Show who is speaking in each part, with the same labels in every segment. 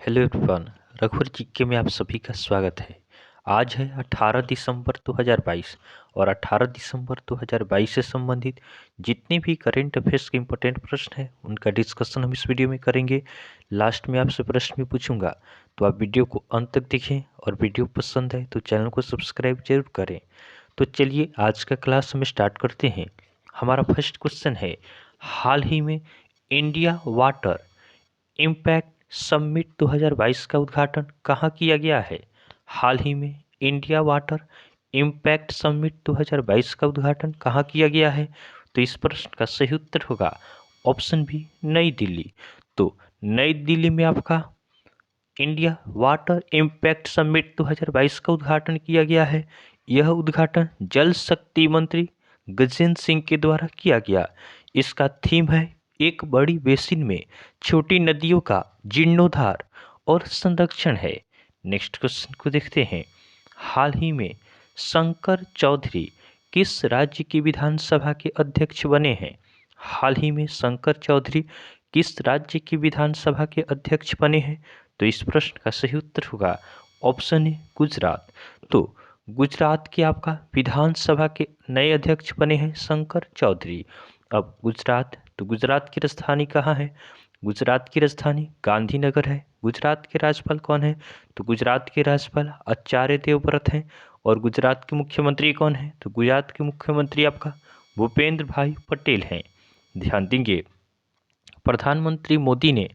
Speaker 1: Hello everyone. रघुवर GK में आप सभी का स्वागत है। आज है 18 दिसंबर 2022 और 18 दिसंबर 2022 से संबंधित जितने भी करेंट अफेयर्स के इंपॉर्टेंट प्रश्न हैं उनका डिस्कशन हम इस वीडियो में करेंगे। लास्ट में आपसे प्रश्न भी पूछूंगा, तो आप वीडियो को अंत तक देखें और वीडियो पसंद है तो चैनल को सब्सक्राइब जरूर करें। तो चलिए आज का क्लास हम स्टार्ट करते हैं। हमारा फर्स्ट क्वेश्चन है, हाल ही में इंडिया वाटर इम्पैक्ट समिट 2022 का उद्घाटन कहाँ किया गया है? हाल ही में इंडिया वाटर इम्पैक्ट समिट 2022 का उद्घाटन कहाँ किया गया है? तो इस प्रश्न का सही उत्तर होगा ऑप्शन बी, नई दिल्ली। तो नई दिल्ली में आपका इंडिया वाटर इम्पैक्ट समिट 2022 का उद्घाटन किया गया है। यह उद्घाटन जल शक्ति मंत्री गजेंद्र सिंह के द्वारा किया गया। इसका थीम है एक बड़ी बेसिन में छोटी नदियों का जीर्णोद्धार और संरक्षण है। नेक्स्ट क्वेश्चन को देखते हैं। हाल ही में शंकर चौधरी किस राज्य की विधानसभा के अध्यक्ष बने हैं? हाल ही में शंकर चौधरी किस राज्य की विधानसभा के अध्यक्ष बने हैं? तो इस प्रश्न का सही उत्तर होगा ऑप्शन ए, गुजरात। तो गुजरात के आपका विधानसभा के नए अध्यक्ष बने हैं शंकर चौधरी। अब गुजरात, तो गुजरात की राजधानी कहाँ है? गुजरात की राजधानी गांधीनगर है। गुजरात के राज्यपाल कौन है? तो गुजरात के राज्यपाल आचार्य देवव्रत हैं। और गुजरात के मुख्यमंत्री कौन है? तो गुजरात के मुख्यमंत्री आपका भूपेंद्र भाई पटेल हैं। ध्यान देंगे, प्रधानमंत्री मोदी ने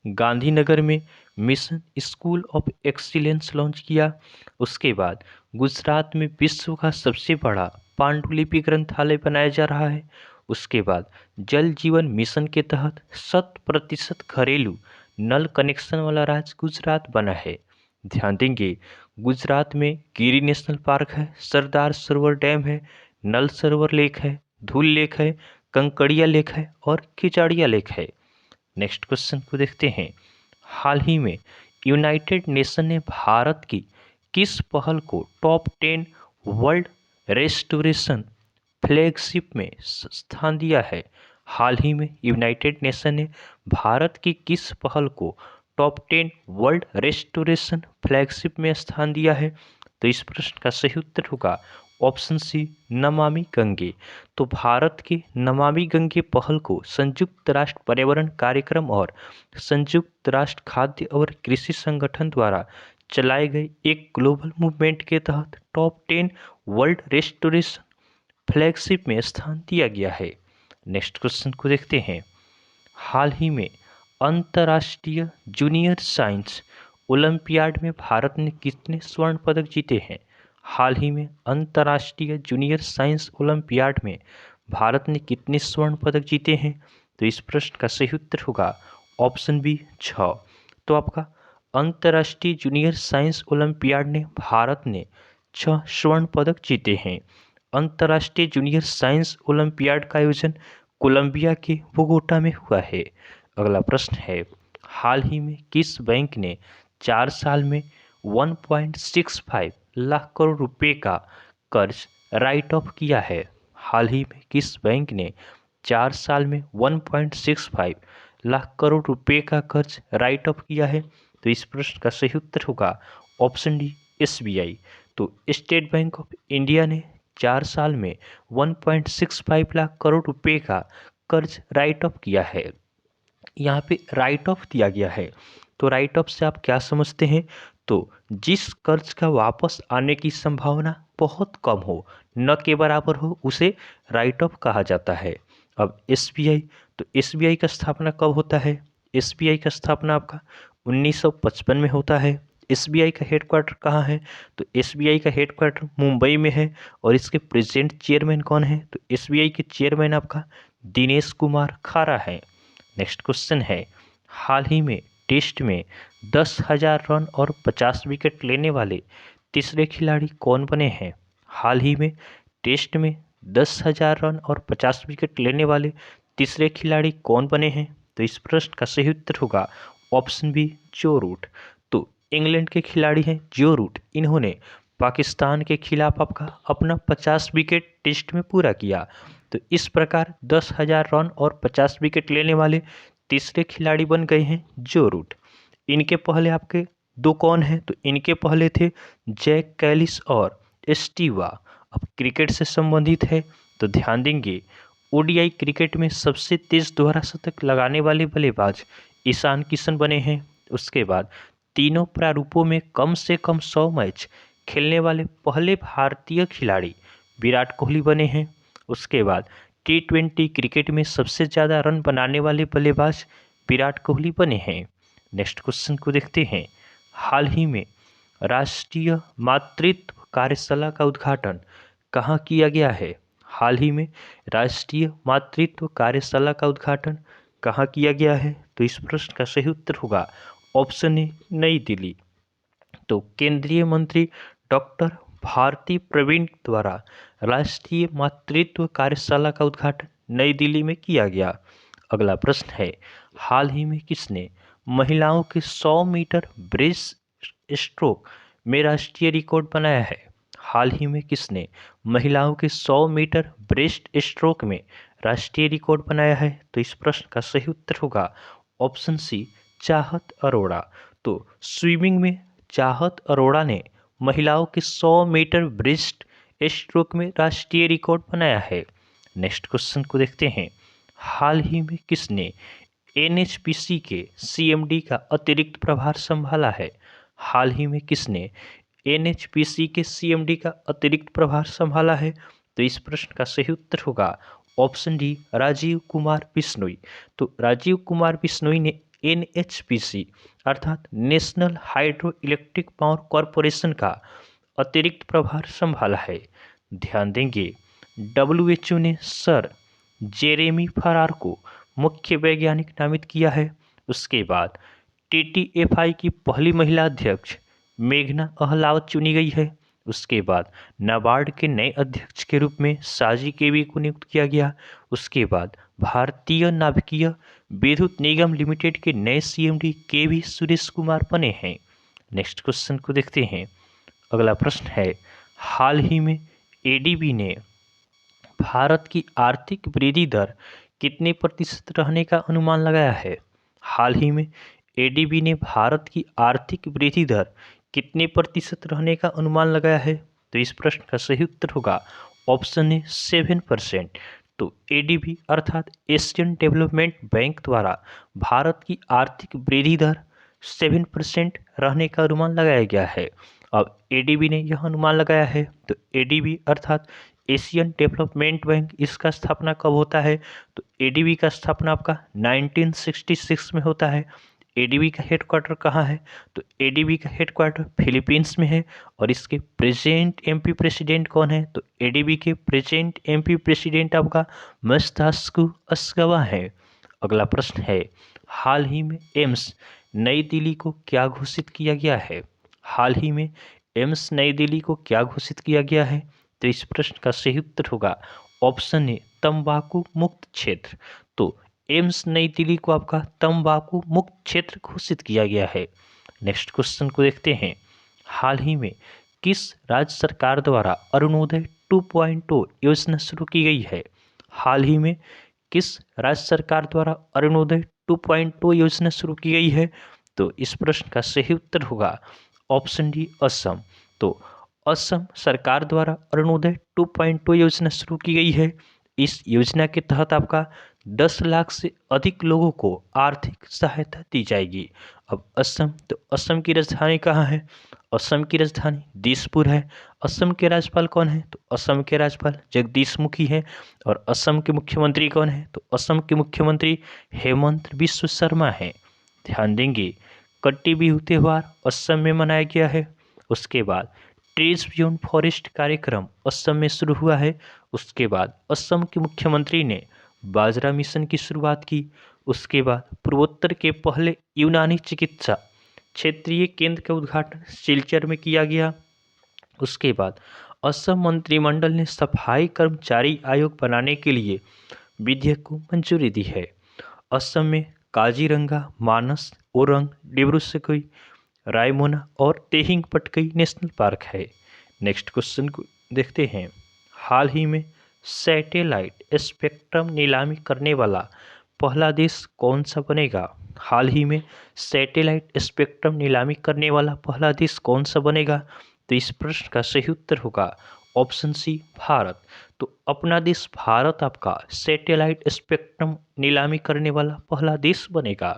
Speaker 1: गांधीनगर में mission school of excellence launch किया। उसके बाद गुजरात में विश्व का सबसे बड़ा पांडुलिपि ग्रंथालय बनाया जा रहा है। उसके बाद जल जीवन मिशन के तहत 100% घरेलू नल कनेक्शन वाला राज्य गुजरात बना है। ध्यान देंगे, गुजरात में गिरी नेशनल पार्क है, सरदार सरोवर डैम है, नल सरोवर लेक है, धूल लेक है, कंकड़िया लेक है और खिचाड़िया लेक है। नेक्स्ट क्वेश्चन को देखते हैं। हाल ही में यूनाइटेड नेशन ने भारत की किस पहल को टॉप 10 वर्ल्ड रेस्टोरेशन फ्लैगशिप में स्थान दिया है? हाल ही में यूनाइटेड नेशन ने भारत की किस पहल को टॉप 10 वर्ल्ड रेस्टोरेशन फ्लैगशिप में स्थान दिया है? तो इस प्रश्न का सही उत्तर होगा ऑप्शन सी, नमामि गंगे। तो भारत के नमामि गंगे पहल को संयुक्त राष्ट्र पर्यावरण कार्यक्रम और संयुक्त राष्ट्र खाद्य और कृषि संगठन द्वारा चलाए गए एक ग्लोबल मूवमेंट के तहत टॉप 10 वर्ल्ड रेस्टोरेशन फ्लैगशिप में स्थान दिया गया है। नेक्स्ट क्वेश्चन को देखते हैं। हाल ही में अंतर्राष्ट्रीय जूनियर साइंस ओलंपियाड में भारत ने कितने स्वर्ण पदक जीते हैं? हाल ही में अंतर्राष्ट्रीय जूनियर साइंस ओलंपियाड में भारत ने कितने स्वर्ण पदक जीते हैं? तो इस प्रश्न का सही उत्तर होगा ऑप्शन बी, 6। तो आपका अंतर्राष्ट्रीय जूनियर साइंस ओलंपियाड ने भारत ने 6 स्वर्ण पदक जीते हैं। अंतर्राष्ट्रीय जूनियर साइंस ओलंपियाड का आयोजन कोलंबिया के बोगोटा में हुआ है। अगला प्रश्न है, हाल ही में किस बैंक ने 4 साल में 1.65 लाख करोड़ रुपए का कर्ज राइट ऑफ किया है? हाल ही में किस बैंक ने 4 साल में 1.65 लाख करोड़ रुपए का कर्ज राइट ऑफ किया है? तो इस प्रश्न का सही उत्तर होगा ऑप्शन डी, एसबीआई। तो स्टेट बैंक ऑफ इंडिया ने 4 साल में 1.65 लाख करोड़ रुपए का कर्ज राइट ऑफ किया है। यहाँ पे राइट ऑफ दिया गया है, तो राइट ऑफ से आप क्या समझते हैं? तो जिस कर्ज का वापस आने की संभावना बहुत कम हो, न के बराबर हो, उसे राइट ऑफ कहा जाता है। अब एसबीआई, तो एसबीआई का स्थापना कब होता है? एसबीआई का स्थापना आपका 1955 में होता है। एसबीआई का हेडक्वार्टर कहाँ है? तो एसबीआई का हेडक्वार्टर मुंबई में है। और इसके प्रेजेंट चेयरमैन कौन है? तो एसबीआई के चेयरमैन आपका दिनेश कुमार खारा है। नेक्स्ट क्वेश्चन है, हाल ही में टेस्ट में 10,000 रन और 50 विकेट लेने वाले तीसरे खिलाड़ी कौन बने हैं? हाल ही में टेस्ट में 10,000 रन और 50 विकेट लेने वाले तीसरे खिलाड़ी कौन बने हैं? तो इस प्रश्न का सही उत्तर होगा ऑप्शन बी, जो रूट। तो इंग्लैंड के खिलाड़ी हैं जो रूट। इन्होंने पाकिस्तान के खिलाफ आपका अपना 50 विकेट टेस्ट में पूरा किया। तो इस प्रकार 10,000 रन और 50 विकेट लेने वाले तीसरे खिलाड़ी बन गए हैं जो रूट। इनके पहले आपके दो कौन हैं, तो इनके पहले थे जैक कैलिस और स्टीव वॉ। अब क्रिकेट से संबंधित है तो ध्यान देंगे ओडीआई क्रिकेट में सबसे तेज दोहरा शतक लगाने वाले बल्लेबाज ईशान किशन बने हैं। उसके बाद तीनों प्रारूपों में कम से कम 100 मैच खेलने वाले पहले भारतीय खिलाड़ी विराट कोहली बने हैं। उसके बाद T20 क्रिकेट में सबसे ज़्यादा रन बनाने वाले बल्लेबाज विराट कोहली बने हैं। नेक्स्ट क्वेश्चन को देखते हैं। हाल ही में राष्ट्रीय मातृत्व कार्यशाला का उद्घाटन कहाँ किया गया है? हाल ही में राष्ट्रीय मातृत्व कार्यशाला का उद्घाटन कहाँ किया गया है? तो इस प्रश्न का सही उत्तर होगा ऑप्शन ए, नई दिल्ली। तो केंद्रीय मंत्री डॉक्टर भारती प्रवीण द्वारा राष्ट्रीय मातृत्व कार्यशाला का उद्घाटन नई दिल्ली में किया गया। अगला प्रश्न है, हाल ही में किसने महिलाओं के 100 मीटर ब्रेस्ट स्ट्रोक में राष्ट्रीय रिकॉर्ड बनाया है? हाल ही में किसने महिलाओं के 100 मीटर ब्रेस्ट स्ट्रोक में राष्ट्रीय रिकॉर्ड बनाया है? तो इस प्रश्न का सही उत्तर होगा ऑप्शन सी, चाहत अरोड़ा। तो स्विमिंग में चाहत अरोड़ा ने महिलाओं के 100 मीटर ब्रेस्ट स्ट्रोक में राष्ट्रीय रिकॉर्ड बनाया है। नेक्स्ट क्वेश्चन को देखते हैं। हाल ही में किसने एनएचपीसी के सीएमडी का अतिरिक्त प्रभार संभाला है? हाल ही में किसने एनएचपीसी के सीएमडी का अतिरिक्त प्रभार संभाला है? तो इस प्रश्न का सही उत्तर होगा ऑप्शन डी, राजीव कुमार बिश्नोई। तो राजीव कुमार बिश्नोई ने एनएचपीसी अर्थात national hydro electric power corporation का अतिरिक्त प्रभार संभाला है। ध्यान देंगे डब्ल्यूएचओ ने सर जेरेमी फरार को मुख्य वैज्ञानिक नामित किया है। उसके बाद टीटीएफआई की पहली महिला अध्यक्ष मेघना अहलावत चुनी गई है। उसके बाद नाबार्ड के नए अध्यक्ष के रूप में साजी केवी को नियुक्त किया गया। उसके बाद भारतीय नाभिकीय विद्युत निगम लिमिटेड के नए सीएमडी केवी सुरेश कुमार बने हैं। नेक्स्ट क्वेश्चन को देखते हैं। अगला प्रश्न है, हाल ही में एडीबी ने भारत की आर्थिक वृद्धि दर कितने प्रतिशत रहने का अनुमान लगाया है? हाल ही में एडीबी ने भारत की आर्थिक वृद्धि दर कितने प्रतिशत रहने का अनुमान लगाया है? तो इस प्रश्न का सही उत्तर होगा ऑप्शन ए, 7%। तो एडीबी अर्थात एशियन डेवलपमेंट बैंक द्वारा भारत की आर्थिक वृद्धि दर 7% रहने का अनुमान लगाया गया है। अब एडीबी ने यह अनुमान लगाया है, तो एडीबी अर्थात एशियन डेवलपमेंट बैंक, इसका स्थापना कब होता है? तो एडीबी का स्थापना आपका 1966 में होता है। एडीबी का हेडक्वार्टर कहाँ है? तो एडीबी का हेडक्वार्टर फिलीपींस में है। और इसके प्रेजेंट एमपी प्रेसिडेंट कौन है? तो एडीबी के प्रेजेंट एमपी प्रेसिडेंट आपका मस्तास्कू अस्गवा है। अगला प्रश्न है, हाल ही में एम्स नई दिल्ली को क्या घोषित किया गया है? हाल ही में एम्स नई दिल्ली को क्या घोषित किया गया है? तो इस प्रश्न का सही उत्तर होगा ऑप्शन ए, तंबाकू मुक्त क्षेत्र। तो एम्स नई दिल्ली को आपका तंबाकू मुक्त क्षेत्र घोषित किया गया है। नेक्स्ट क्वेश्चन को देखते हैं। हाल ही में किस राज्य सरकार द्वारा अरुणोदय 2.0 योजना शुरू की गई है? हाल ही में किस राज्य सरकार द्वारा अरुणोदय 2.0 योजना शुरू की गई है? तो इस प्रश्न का सही उत्तर होगा ऑप्शन डी, असम। तो असम सरकार द्वारा अरुणोदय 2.0 योजना शुरू की गई है। इस योजना के तहत आपका 10 लाख से अधिक लोगों को आर्थिक सहायता दी जाएगी। अब असम, तो असम की राजधानी कहाँ है? असम की राजधानी दिसपुर है। असम के राज्यपाल कौन है? तो असम के राज्यपाल जगदीश मुखी हैं। और असम के मुख्यमंत्री कौन है? तो असम के मुख्यमंत्री हेमंत बिश्व शर्मा हैं। ध्यान देंगे कट्टी बिहू त्यौहार असम में मनाया गया है। उसके बाद ट्रीज बियॉन्ड फॉरेस्ट कार्यक्रम असम में शुरू हुआ है। उसके बाद असम के मुख्यमंत्री ने बाजरा मिशन की शुरुआत की। उसके बाद पूर्वोत्तर के पहले यूनानी चिकित्सा क्षेत्रीय केंद्र का उद्घाटन सिलचर में किया गया। उसके बाद असम मंत्रिमंडल ने सफाई कर्मचारी आयोग बनाने के लिए विधेयक को मंजूरी दी है। असम में काजीरंगा, मानस, ओरंग, डिब्रू सैखोवा, रायमोना और तेहिंग पटकई नेशनल पार्क है। नेक्स्ट क्वेश्चन को देखते हैं। हाल ही में सैटेलाइट स्पेक्ट्रम नीलामी करने वाला पहला देश कौन सा बनेगा? हाल ही में सैटेलाइट स्पेक्ट्रम नीलामी करने वाला पहला देश कौन सा बनेगा? तो इस प्रश्न का सही उत्तर होगा ऑप्शन सी, भारत। तो अपना देश भारत आपका सैटेलाइट स्पेक्ट्रम नीलामी करने वाला पहला देश बनेगा।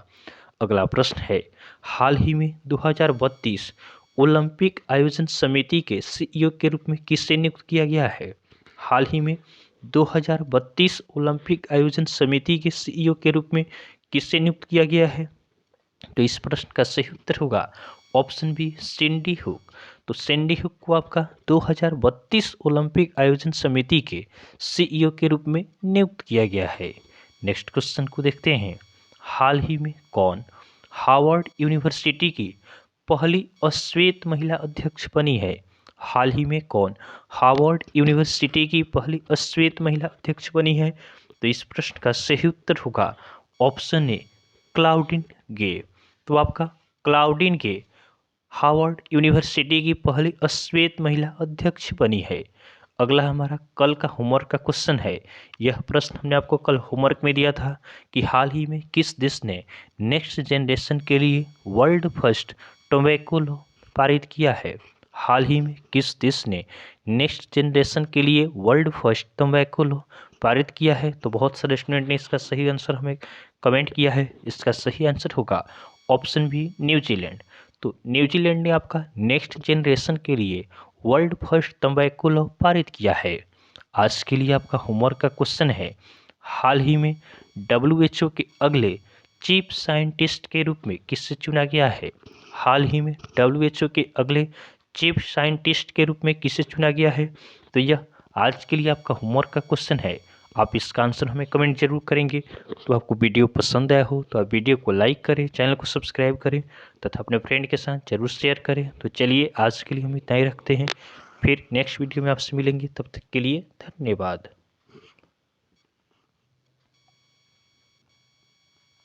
Speaker 1: अगला प्रश्न है, हाल ही में 2032 ओलंपिक आयोजन समिति के सीईओ के रूप में किसे नियुक्त किया गया है? हाल ही में 2032 ओलंपिक आयोजन समिति के सीईओ के रूप में किसे नियुक्त किया गया है? तो इस प्रश्न का सही उत्तर होगा ऑप्शन बी, सैंडी हुक। तो सैंडी हुक को आपका 2032 ओलंपिक आयोजन समिति के सीईओ के रूप में नियुक्त किया गया है। नेक्स्ट क्वेश्चन को देखते हैं, हाल ही में कौन हार्वर्ड यूनिवर्सिटी की पहली अश्वेत महिला अध्यक्ष बनी है? हाल ही में कौन हार्वर्ड यूनिवर्सिटी की पहली अश्वेत महिला अध्यक्ष बनी है? तो इस प्रश्न का सही उत्तर होगा ऑप्शन ए, क्लाउडिन गे। तो आपका क्लाउडिन गे हार्वर्ड यूनिवर्सिटी की पहली अश्वेत महिला अध्यक्ष बनी है। अगला हमारा कल का होमवर्क का क्वेश्चन है। यह प्रश्न हमने आपको कल होमवर्क में दिया था कि हाल ही में किस देश ने नेक्स्ट जनरेशन के लिए वर्ल्ड फर्स्ट टोबैको लॉ पारित किया है? हाल ही में किस देश ने नेक्स्ट जनरेशन के लिए वर्ल्ड फर्स्ट टोबैको लॉ पारित किया है? तो बहुत सारे स्टूडेंट ने इसका सही आंसर हमें कमेंट किया है। इसका सही आंसर होगा ऑप्शन बी, न्यूजीलैंड। तो न्यूजीलैंड ने आपका नेक्स्ट जनरेशन के लिए वर्ल्ड फर्स्ट तंबाकू लॉ पारित किया है। आज के लिए आपका होमवर्क का क्वेश्चन है, हाल ही में WHO के अगले चीफ साइंटिस्ट के रूप में किसे चुना गया है? हाल ही में WHO के अगले चीफ साइंटिस्ट के रूप में किसे चुना गया है? तो यह आज के लिए आपका होमवर्क का क्वेश्चन है। आप इसका आंसर हमें कमेंट जरूर करेंगे। तो आपको वीडियो पसंद आया हो तो आप वीडियो को लाइक करें, चैनल को सब्सक्राइब करें तथा अपने फ्रेंड के साथ जरूर शेयर करें। तो चलिए आज के लिए हम इतना ही रखते हैं, फिर नेक्स्ट वीडियो में आपसे मिलेंगे। तब तक के लिए धन्यवाद।